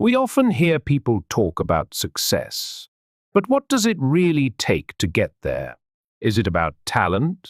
We often hear people talk about success, but what does it really take to get there? Is it about talent,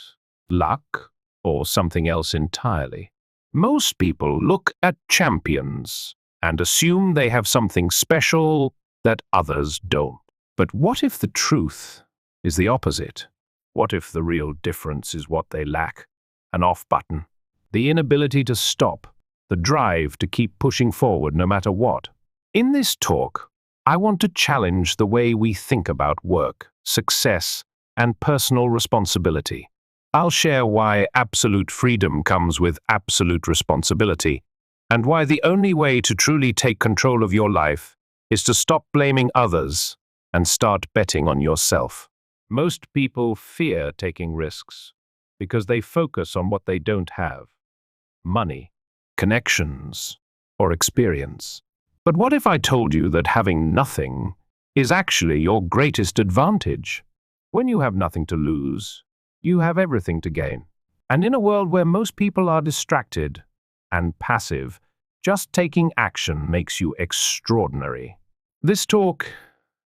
luck, or something else entirely? Most people look at champions and assume they have something special that others don't. But what if the truth is the opposite? What if the real difference is what they lack? An off button, the inability to stop, the drive to keep pushing forward no matter what. In this talk, I want to challenge the way we think about work, success, and personal responsibility. I'll share why absolute freedom comes with absolute responsibility, and why the only way to truly take control of your life is to stop blaming others and start betting on yourself. Most people fear taking risks because they focus on what they don't have: money, connections, or experience. But what if I told you that having nothing is actually your greatest advantage? When you have nothing to lose, you have everything to gain. And in a world where most people are distracted and passive, just taking action makes you extraordinary. This talk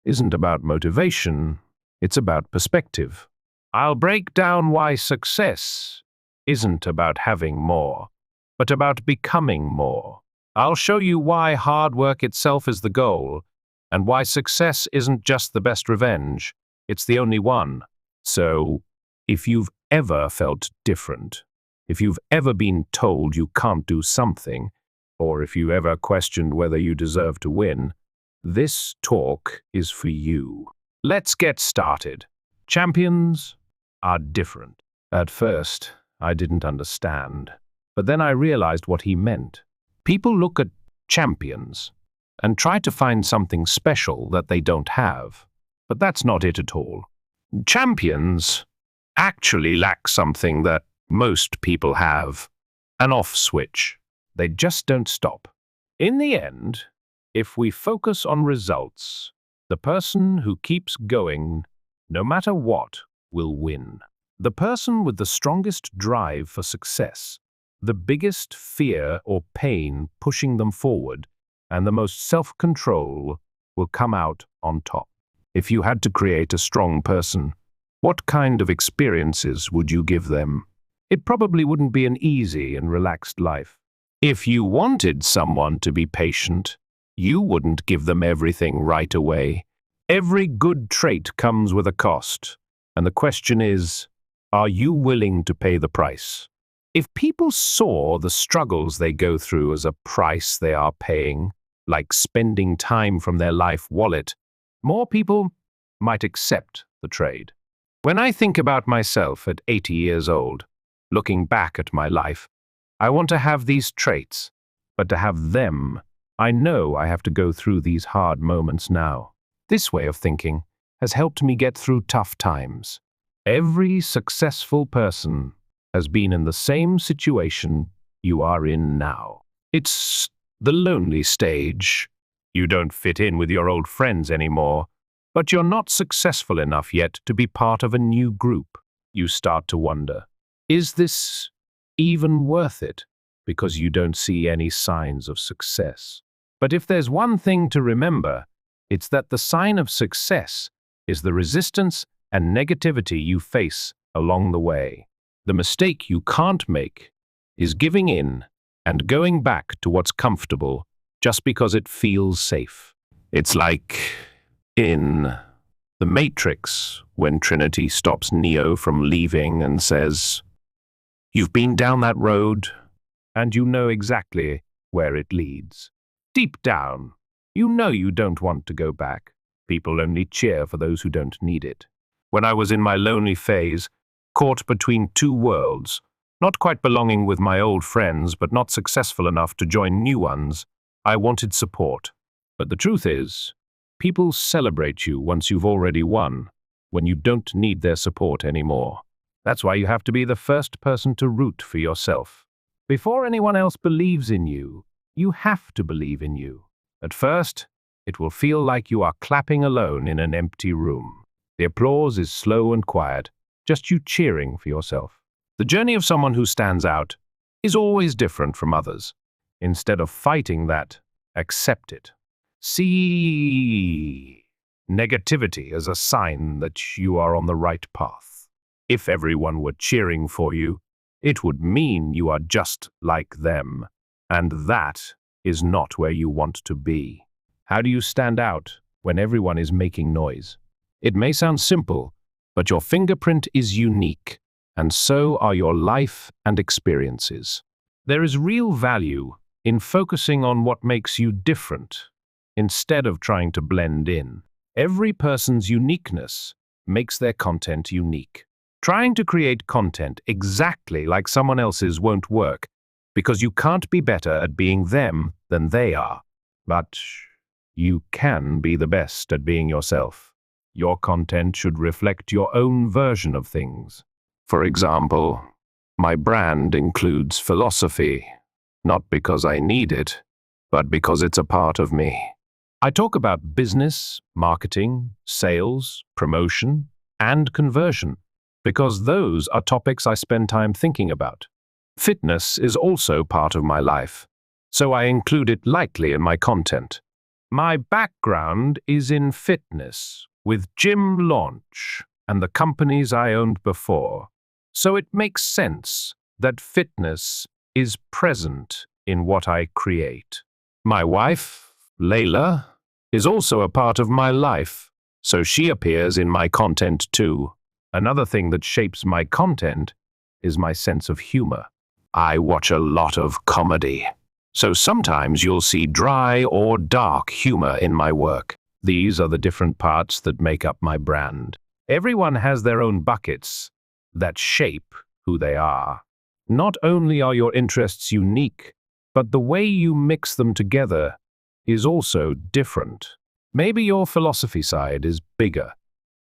isn't about motivation, it's about perspective. I'll break down why success isn't about having more, but about becoming more. I'll show you why hard work itself is the goal, and why success isn't just the best revenge, it's the only one. So, if you've ever felt different, if you've ever been told you can't do something, or if you ever questioned whether you deserve to win, this talk is for you. Let's get started. Champions are different. At first, I didn't understand, but then I realized what he meant. People look at champions and try to find something special that they don't have, but that's not it at all. Champions actually lack something that most people have: an off switch. They just don't stop. In the end, if we focus on results, the person who keeps going, no matter what, will win. The person with the strongest drive for success, the biggest fear or pain pushing them forward, and the most self-control will come out on top. If you had to create a strong person, what kind of experiences would you give them? It probably wouldn't be an easy and relaxed life. If you wanted someone to be patient, you wouldn't give them everything right away. Every good trait comes with a cost, and the question is, are you willing to pay the price? If people saw the struggles they go through as a price they are paying, like spending time from their life wallet, more people might accept the trade. When I think about myself at 80 years old, looking back at my life, I want to have these traits, but to have them, I know I have to go through these hard moments now. This way of thinking has helped me get through tough times. Every successful person has been in the same situation you are in now. It's the lonely stage. You don't fit in with your old friends anymore, but you're not successful enough yet to be part of a new group. You start to wonder, is this even worth it? Because you don't see any signs of success. But if there's one thing to remember, it's that the sign of success is the resistance and negativity you face along the way. The mistake you can't make is giving in and going back to what's comfortable just because it feels safe. It's like in The Matrix, when Trinity stops Neo from leaving and says, "You've been down that road, and you know exactly where it leads. Deep down, you know you don't want to go back. People only cheer for those who don't need it." When I was in my lonely phase, caught between two worlds, not quite belonging with my old friends, but not successful enough to join new ones, I wanted support. But the truth is, people celebrate you once you've already won, when you don't need their support anymore. That's why you have to be the first person to root for yourself. Before anyone else believes in you, you have to believe in you. At first, it will feel like you are clapping alone in an empty room. The applause is slow and quiet, just you cheering for yourself. The journey of someone who stands out is always different from others. Instead of fighting that, accept it. See negativity as a sign that you are on the right path. If everyone were cheering for you, it would mean you are just like them, and that is not where you want to be. How do you stand out when everyone is making noise? It may sound simple, but your fingerprint is unique, and so are your life and experiences. There is real value in focusing on what makes you different, instead of trying to blend in. Every person's uniqueness makes their content unique. Trying to create content exactly like someone else's won't work, because you can't be better at being them than they are. But you can be the best at being yourself. Your content should reflect your own version of things. For example, my brand includes philosophy, not because I need it, but because it's a part of me. I talk about business, marketing, sales, promotion, and conversion, because those are topics I spend time thinking about. Fitness is also part of my life, so I include it lightly in my content. My background is in fitness, with gym launch and the companies I owned before, so it makes sense that fitness is present in what I create. My wife, Layla, is also a part of my life, so she appears in my content too. Another thing that shapes my content is my sense of humor. I watch a lot of comedy, so sometimes you'll see dry or dark humor in my work. These are the different parts that make up my brand. Everyone has their own buckets that shape who they are. Not only are your interests unique, but the way you mix them together is also different. Maybe your philosophy side is bigger,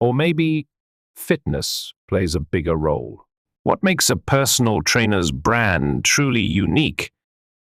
or maybe fitness plays a bigger role. What makes a personal trainer's brand truly unique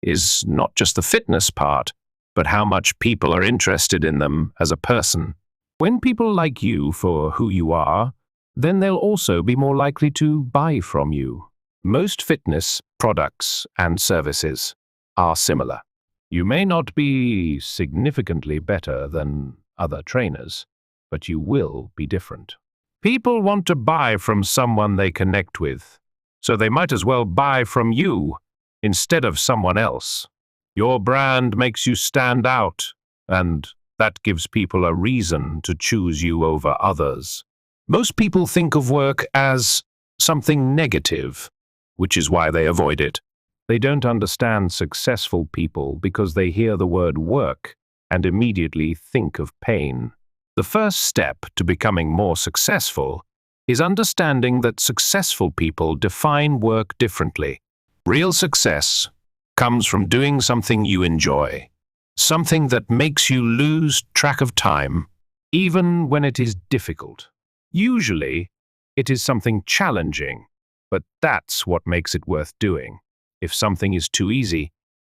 is not just the fitness part, but how much people are interested in them as a person. When people like you for who you are, then they'll also be more likely to buy from you. Most fitness products and services are similar. You may not be significantly better than other trainers, but you will be different. People want to buy from someone they connect with, so they might as well buy from you instead of someone else. Your brand makes you stand out, and that gives people a reason to choose you over others. Most people think of work as something negative, which is why they avoid it. They don't understand successful people because they hear the word work and immediately think of pain. The first step to becoming more successful is understanding that successful people define work differently. Real success comes from doing something you enjoy, something that makes you lose track of time, even when it is difficult. Usually, it is something challenging, but that's what makes it worth doing. If something is too easy,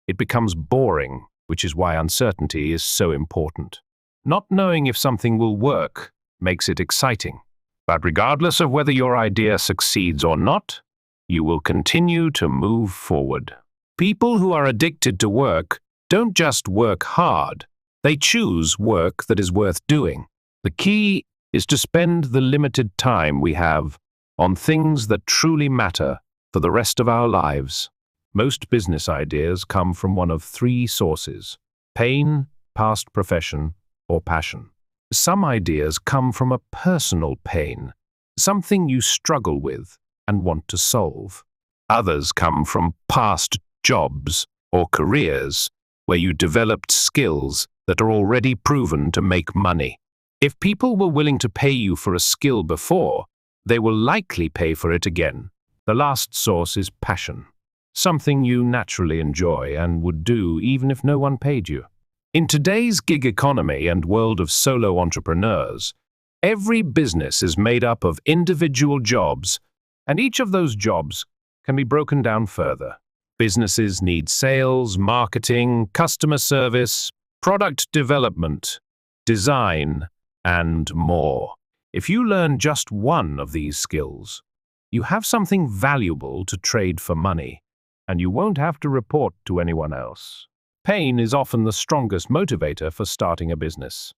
it becomes boring, which is why uncertainty is so important. Not knowing if something will work makes it exciting. But regardless of whether your idea succeeds or not, you will continue to move forward. People who are addicted to work don't just work hard, they choose work that is worth doing. The key is to spend the limited time we have on things that truly matter for the rest of our lives. Most business ideas come from one of three sources: pain, past profession, or passion. Some ideas come from a personal pain, something you struggle with and want to solve. Others come from past jobs or careers where you developed skills that are already proven to make money. If people were willing to pay you for a skill before, they will likely pay for it again. The last source is passion, something you naturally enjoy and would do even if no one paid you. In today's gig economy and world of solo entrepreneurs, every business is made up of individual jobs, and each of those jobs can be broken down further. Businesses need sales, marketing, customer service, product development, design, and more. If you learn just one of these skills, you have something valuable to trade for money, and you won't have to report to anyone else. Pain is often the strongest motivator for starting a business.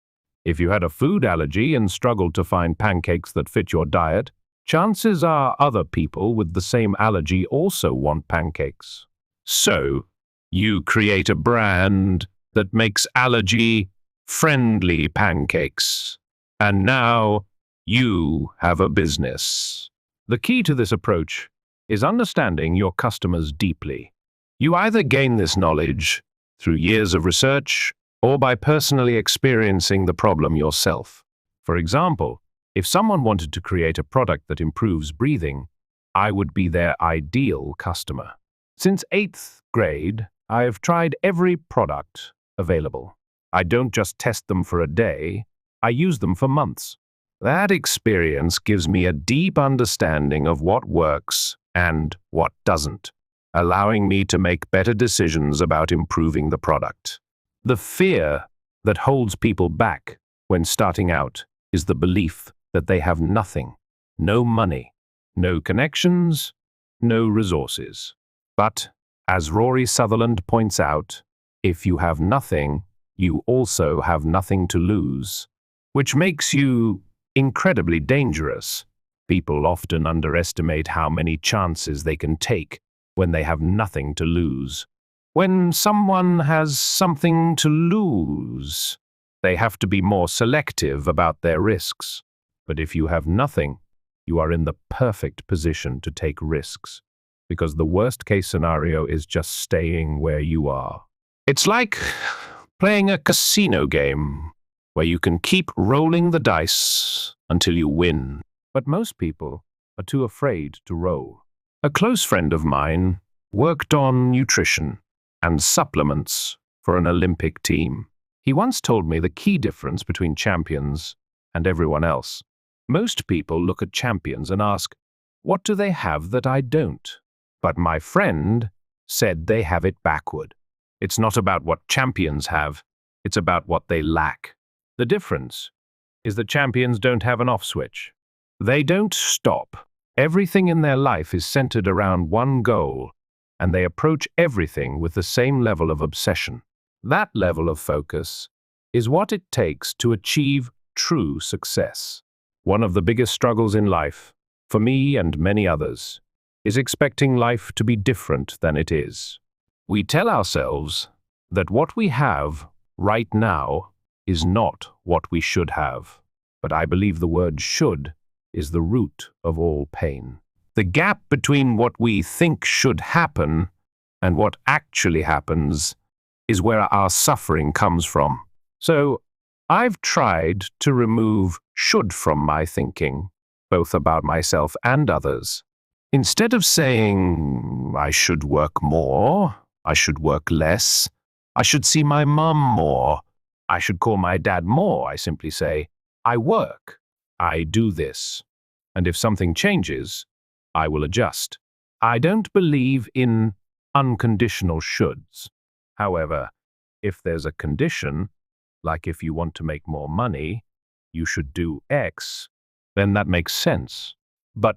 If you had a food allergy and struggled to find pancakes that fit your diet, chances are other people with the same allergy also want pancakes. So, you create a brand that makes allergy-friendly pancakes. And now, you have a business. The key to this approach is understanding your customers deeply. You either gain this knowledge through years of research or by personally experiencing the problem yourself. For example, if someone wanted to create a product that improves breathing, I would be their ideal customer. Since 8th grade, I have tried every product available. I don't just test them for a day, I use them for months. That experience gives me a deep understanding of what works and what doesn't, allowing me to make better decisions about improving the product. The fear that holds people back when starting out is the belief that they have nothing, no money, no connections, no resources. But, as Rory Sutherland points out, if you have nothing, you also have nothing to lose, which makes you incredibly dangerous. People often underestimate how many chances they can take when they have nothing to lose. When someone has something to lose, they have to be more selective about their risks. But if you have nothing, you are in the perfect position to take risks, because the worst-case scenario is just staying where you are. It's like playing a casino game where you can keep rolling the dice until you win. But most people are too afraid to roll. A close friend of mine worked on nutrition and supplements for an Olympic team. He once told me the key difference between champions and everyone else. Most people look at champions and ask, what do they have that I don't? But my friend said they have it backward. It's not about what champions have, it's about what they lack. The difference is that champions don't have an off switch. They don't stop. Everything in their life is centered around one goal, and they approach everything with the same level of obsession. That level of focus is what it takes to achieve true success. One of the biggest struggles in life, for me and many others, is expecting life to be different than it is. We tell ourselves that what we have right now is not what we should have. But I believe the word should is the root of all pain. The gap between what we think should happen and what actually happens is where our suffering comes from. So I've tried to remove should from my thinking, both about myself and others. Instead of saying, I should work more, I should work less, I should see my mum more, I should call my dad more, I simply say, I work, I do this. And if something changes, I will adjust. I don't believe in unconditional shoulds. However, if there's a condition, like if you want to make more money, you should do X, then that makes sense. But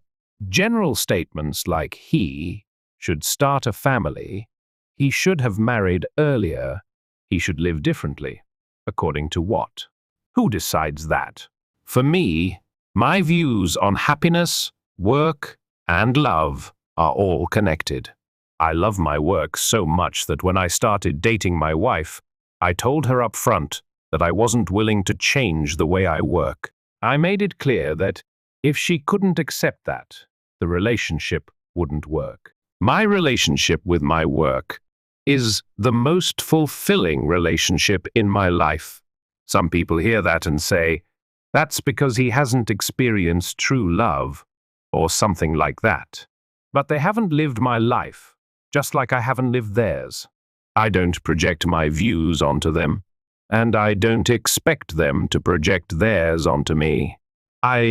general statements like he should start a family, he should have married earlier, he should live differently. According to what? Who decides that? For me, my views on happiness, work, and love are all connected. I love my work so much that when I started dating my wife, I told her up front that I wasn't willing to change the way I work. I made it clear that if she couldn't accept that, the relationship wouldn't work. My relationship with my work is the most fulfilling relationship in my life. Some people hear that and say, that's because he hasn't experienced true love, or something like that. But they haven't lived my life, just like I haven't lived theirs. I don't project my views onto them, and I don't expect them to project theirs onto me. I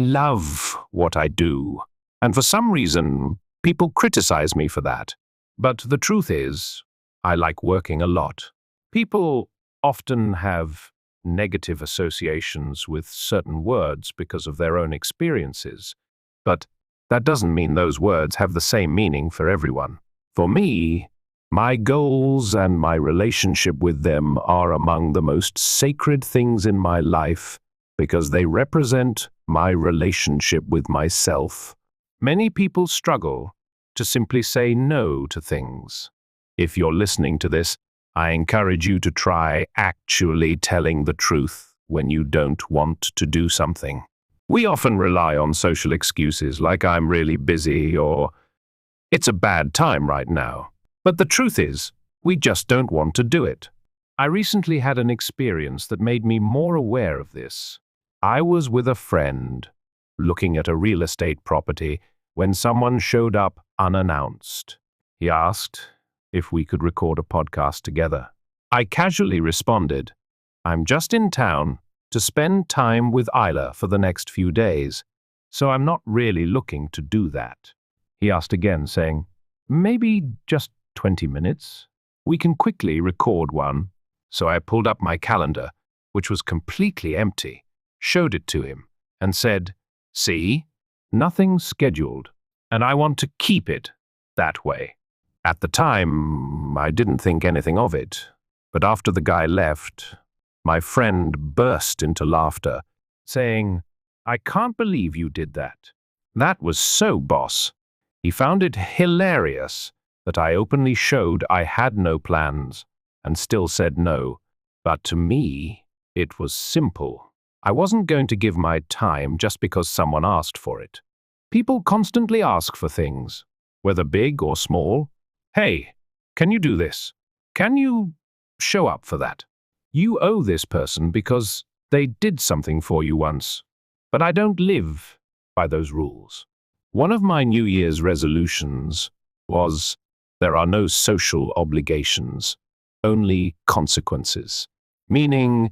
love what I do, and for some reason, people criticize me for that. But the truth is, I like working a lot. People often have negative associations with certain words because of their own experiences, but that doesn't mean those words have the same meaning for everyone. For me, My goals and my relationship with them are among the most sacred things in my life because they represent my relationship with myself. Many people struggle to simply say no to things. If you're listening to this, I encourage you to try actually telling the truth when you don't want to do something. We often rely on social excuses like I'm really busy or it's a bad time right now. But the truth is, we just don't want to do it. I recently had an experience that made me more aware of this. I was with a friend looking at a real estate property when someone showed up unannounced. He asked if we could record a podcast together. I casually responded, "I'm just in town to spend time with Isla for the next few days, so I'm not really looking to do that." He asked again, saying, "Maybe just 20 minutes? We can quickly record one." So I pulled up my calendar, which was completely empty, showed it to him, and said, "See, nothing's scheduled, and I want to keep it that way." At the time, I didn't think anything of it, but after the guy left, my friend burst into laughter, saying, "I can't believe you did that. That was so boss." He found it hilarious that I openly showed I had no plans and still said no. But to me, it was simple. I wasn't going to give my time just because someone asked for it. People constantly ask for things, whether big or small. "Hey, can you do this? Can you show up for that? You owe this person because they did something for you once." But I don't live by those rules. One of my New Year's resolutions was, there are no social obligations, only consequences. Meaning,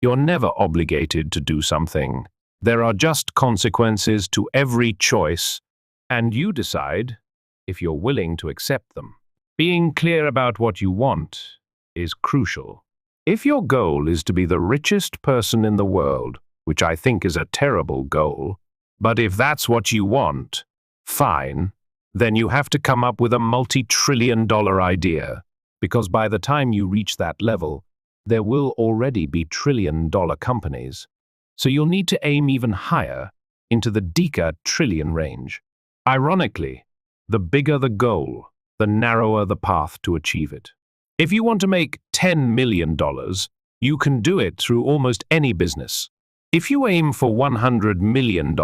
you're never obligated to do something. There are just consequences to every choice, and you decide if you're willing to accept them. Being clear about what you want is crucial. If your goal is to be the richest person in the world, which I think is a terrible goal, but if that's what you want, fine, then you have to come up with a multi-trillion-dollar idea, because by the time you reach that level, there will already be trillion-dollar companies. So you'll need to aim even higher into the deca-trillion range. Ironically, the bigger the goal, the narrower the path to achieve it. If you want to make $10 million, you can do it through almost any business. If you aim for $100 million,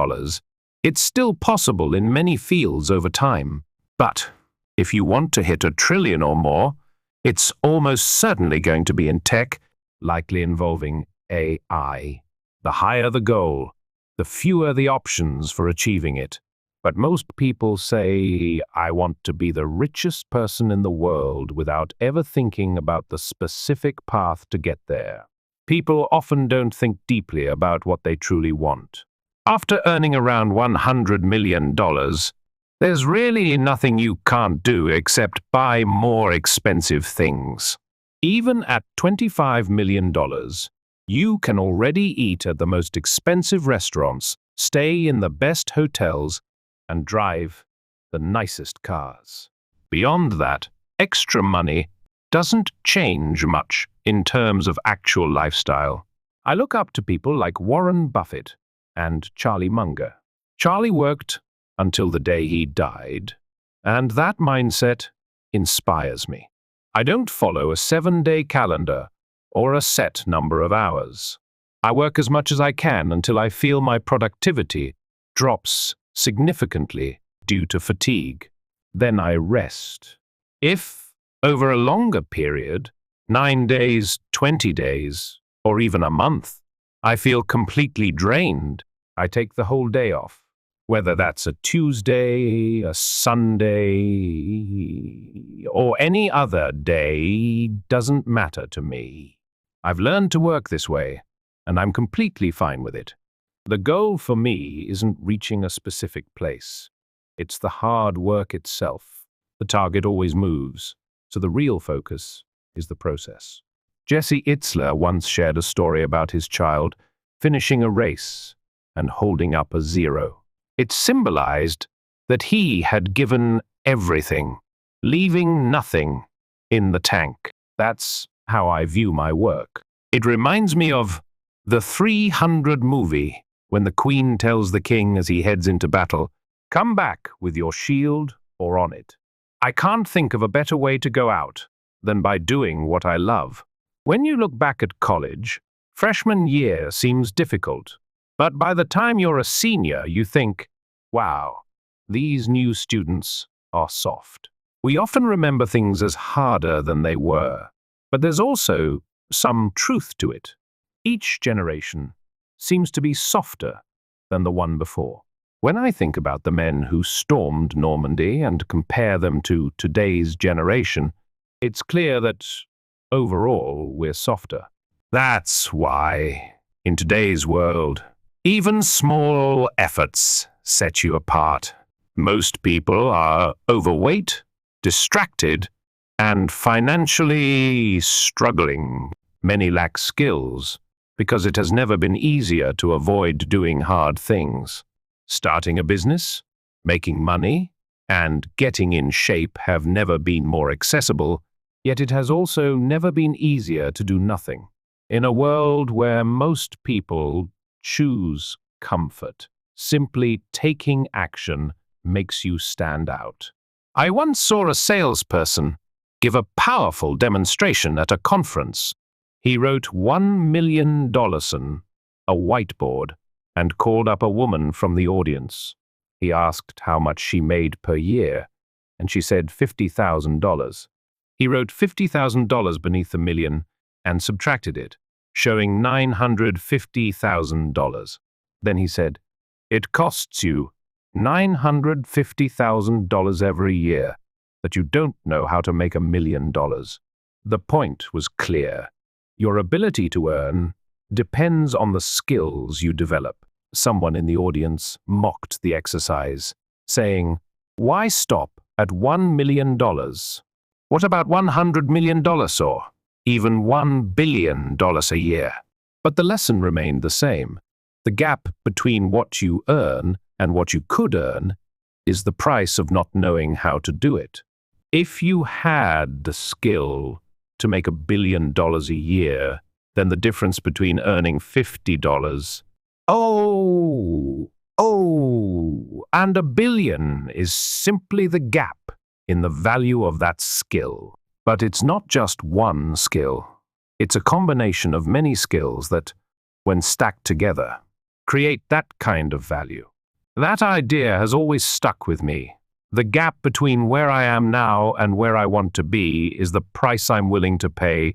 it's still possible in many fields over time. But if you want to hit $1 trillion or more, it's almost certainly going to be in tech, likely involving AI. The higher the goal, the fewer the options for achieving it. But most people say, "I want to be the richest person in the world," without ever thinking about the specific path to get there. People often don't think deeply about what they truly want. After earning around $100 million, there's really nothing you can't do except buy more expensive things. Even at $25 million, you can already eat at the most expensive restaurants, stay in the best hotels, and drive the nicest cars. Beyond that, extra money doesn't change much in terms of actual lifestyle. I look up to people like Warren Buffett and Charlie Munger. Charlie worked until the day he died, and that mindset inspires me. I don't follow a 7-day calendar or a set number of hours. I work as much as I can until I feel my productivity drops significantly due to fatigue. Then I rest. If, over a longer period, 9 days, 20 days, or even a month, I feel completely drained, I take the whole day off. Whether that's a Tuesday, a Sunday, or any other day doesn't matter to me. I've learned to work this way, and I'm completely fine with it. The goal for me isn't reaching a specific place. It's the hard work itself. The target always moves, so the real focus is the process. Jesse Itzler once shared a story about his child finishing a race and holding up a 0. It symbolized that he had given everything, leaving nothing. in the tank. That's how I view my work. It reminds me of the 300 movie, when the Queen tells the king as he heads into battle, "Come back with your shield or on it." I can't think of a better way to go out than by doing what I love. When you look back at college, freshman year seems difficult, but by the time you're a senior, you think, wow, these new students are soft. We often remember things as harder than they were, but there's also some truth to it. Each generation seems to be softer than the one before. When I think about the men who stormed Normandy and compare them to today's generation, it's clear that overall we're softer. That's why, in today's world, even small efforts set you apart. Most people are overweight, distracted, and financially struggling. Many lack skills because it has never been easier to avoid doing hard things. Starting a business, making money, and getting in shape have never been more accessible, yet it has also never been easier to do nothing. In a world where most people choose comfort, simply taking action makes you stand out. I once saw a salesperson give a powerful demonstration at a conference. He wrote $1 million on a whiteboard and called up a woman from the audience. He asked how much she made per year, and she said $50,000. He wrote $50,000 beneath the million and subtracted it, showing $950,000. Then he said, "It costs you $950,000 every year that you don't know how to make $1 million." The point was clear. Your ability to earn depends on the skills you develop. Someone in the audience mocked the exercise, saying, "Why stop at $1 million? What about $100 million or even $1 billion a year?" But the lesson remained the same. The gap between what you earn and what you could earn is the price of not knowing how to do it. If you had the skill to make $1 billion a year, then the difference between earning $50, and $1 billion is simply the gap in the value of that skill. But it's not just one skill. It's a combination of many skills that, when stacked together, create that kind of value. That idea has always stuck with me. The gap between where I am now and where I want to be is the price I'm willing to pay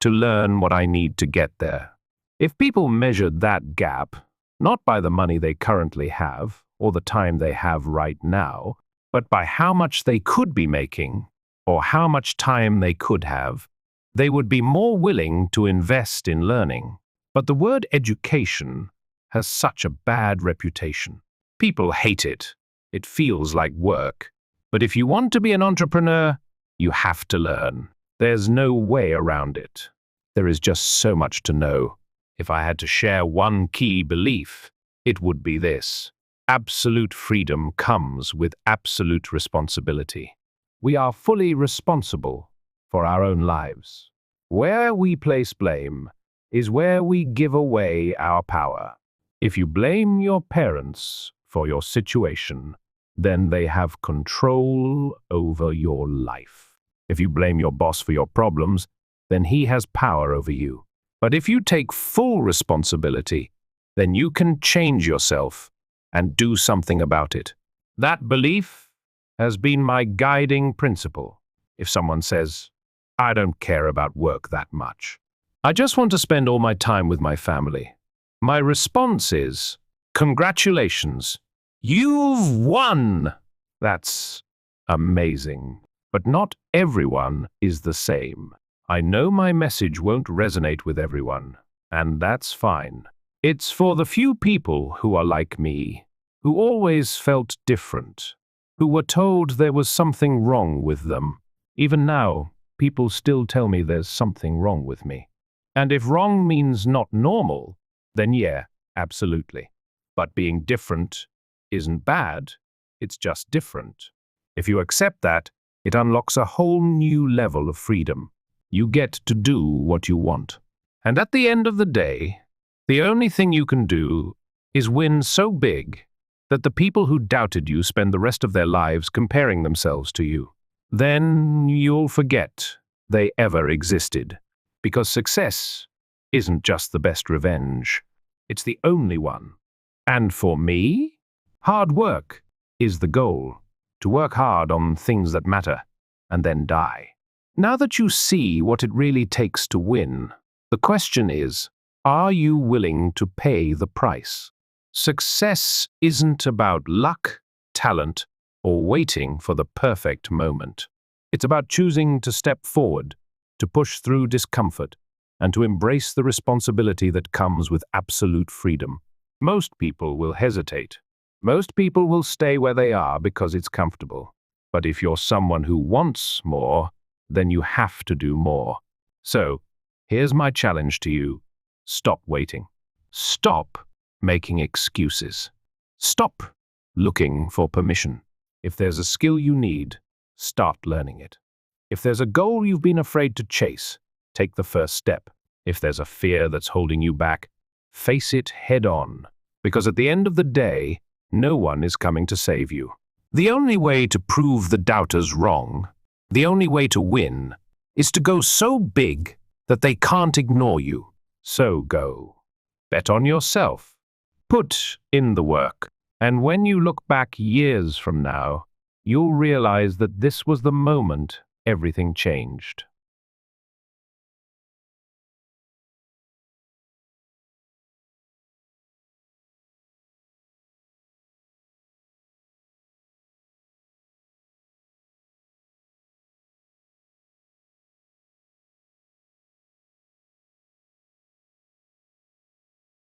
to learn what I need to get there. If people measured that gap, not by the money they currently have or the time they have right now, but by how much they could be making or how much time they could have, they would be more willing to invest in learning. But the word education has such a bad reputation. People hate it. It feels like work. But if you want to be an entrepreneur, you have to learn. There's no way around it. There is just so much to know. If I had to share one key belief, it would be this: absolute freedom comes with absolute responsibility. We are fully responsible for our own lives. Where we place blame is where we give away our power. If you blame your parents for your situation, then they have control over your life. If you blame your boss for your problems, then he has power over you. But if you take full responsibility, then you can change yourself and do something about it. That belief has been my guiding principle. If someone says, "I don't care about work that much. I just want to spend all my time with my family," my response is, "Congratulations, you've won!" That's amazing. But not everyone is the same. I know my message won't resonate with everyone, and that's fine. It's for the few people who are like me, who always felt different, who were told there was something wrong with them. Even now, people still tell me there's something wrong with me. And if wrong means not normal, then yeah, absolutely. But being different isn't bad, it's just different. If you accept that, It unlocks a whole new level of freedom. You get to do what you want. And at the end of the day, the only thing you can do is win so big that the people who doubted you spend the rest of their lives comparing themselves to you. Then you'll forget they ever existed. Because success isn't just the best revenge. It's the only one. And for me, hard work is the goal. To work hard on things that matter and then die. Now that you see what it really takes to win, the question is, are you willing to pay the price? Success isn't about luck, talent, or waiting for the perfect moment. It's about choosing to step forward, to push through discomfort, and to embrace the responsibility that comes with absolute freedom. Most people will hesitate. Most people will stay where they are because it's comfortable. But if you're someone who wants more, then you have to do more. So, here's my challenge to you. Stop waiting. Stop making excuses. Stop looking for permission. If there's a skill you need, start learning it. If there's a goal you've been afraid to chase, take the first step. If there's a fear that's holding you back, face it head on. Because at the end of the day, no one is coming to save you. The only way to prove the doubters wrong, the only way to win, is to go so big that they can't ignore you. So go. Bet on yourself. Put in the work. And when you look back years from now, you'll realize that this was the moment everything changed.